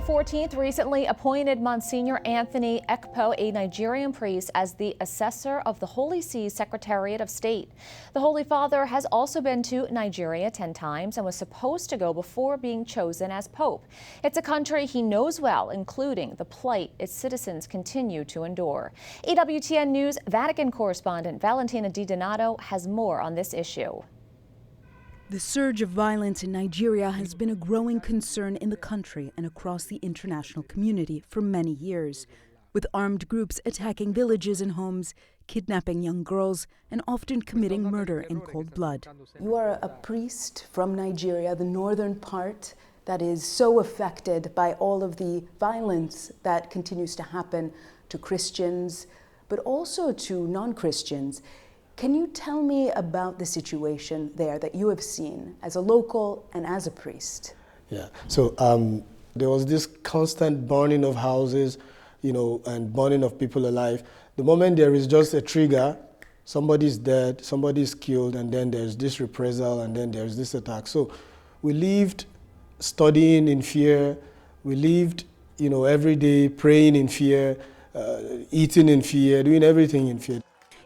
XIV recently appointed Monsignor Anthony Ekpo, a Nigerian priest, as the assessor of the Holy See's Secretariat of State. The Holy Father has also been to Nigeria 10 times and was supposed to go before being chosen as Pope. It's a country he knows well, including the plight its citizens continue to endure. EWTN News Vatican correspondent Valentina Dudo has more on this issue. The surge of violence in Nigeria has been a growing concern in the country and across the international community for many years, with armed groups attacking villages and homes, kidnapping young girls, and often committing murder in cold blood. You are a priest from Nigeria, the northern part that is so affected by all of the violence that continues to happen to Christians, but also to non-Christians. Can you tell me about the situation there that you have seen as a local and as a priest? Yeah, so there was this constant burning of houses, and burning of people alive. The moment there is just a trigger, somebody's dead, somebody's killed, and then there's this reprisal, and then there's this attack. So we lived studying in fear. We lived, every day praying in fear, eating in fear, doing everything in fear.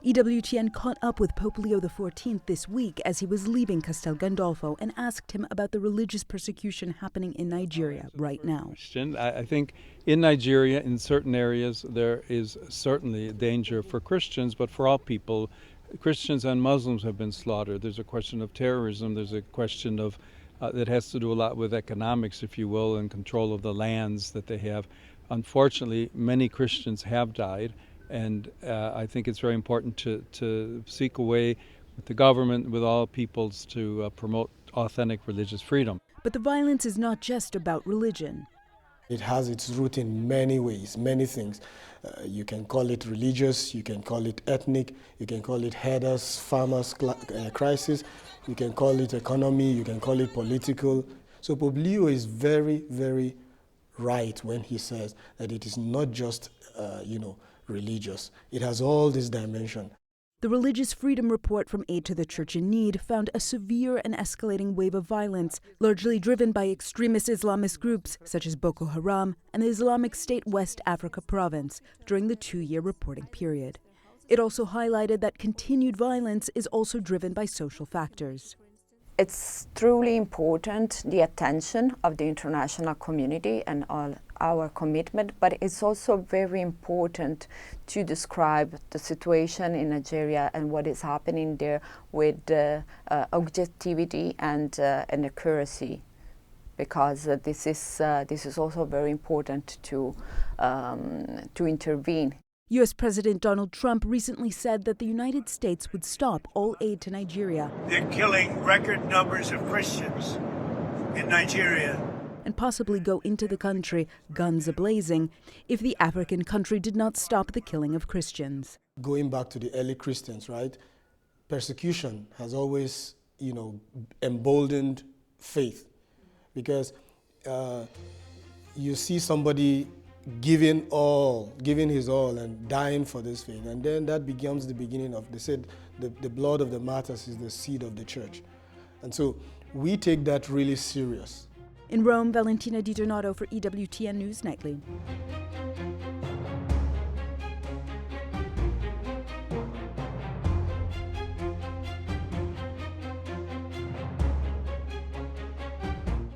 EWTN caught up with Pope Leo XIV this week as he was leaving Castel Gandolfo and asked him about the religious persecution happening in Nigeria right now. I think in Nigeria, in certain areas, there is certainly a danger for Christians, but for all people, Christians and Muslims have been slaughtered. There's a question of terrorism. There's a question of that has to do a lot with economics, if you will, and control of the lands that they have. Unfortunately, many Christians have died. And I think it's very important to seek a way with the government, with all peoples, to promote authentic religious freedom. But the violence is not just about religion. It has its root in many ways, many things. You can call it religious, you can call it ethnic, you can call it herders, farmers crisis, you can call it economy, you can call it political. So Pope Leo is very, very right when he says that it is not just, religious. It has all this dimension. The Religious Freedom Report from Aid to the Church in Need found a severe and escalating wave of violence, largely driven by extremist Islamist groups such as Boko Haram and the Islamic State West Africa province during the 2-year reporting period. It also highlighted that continued violence is also driven by social factors. It's truly important, the attention of the international community and all our commitment, but it's also very important to describe the situation in Nigeria and what is happening there with objectivity and accuracy, because this is also very important to intervene. U.S. President Donald Trump recently said that the United States would stop all aid to Nigeria. They're killing record numbers of Christians in Nigeria. And possibly go into the country, guns a-blazing, if the African country did not stop the killing of Christians. Going back to the early Christians, right? Persecution has always, emboldened faith, because you see somebody giving his all and dying for this faith. And then that becomes the beginning of, they said, the blood of the martyrs is the seed of the church. And so we take that really serious. In Rome, Valentina Dudo for EWTN News Nightly.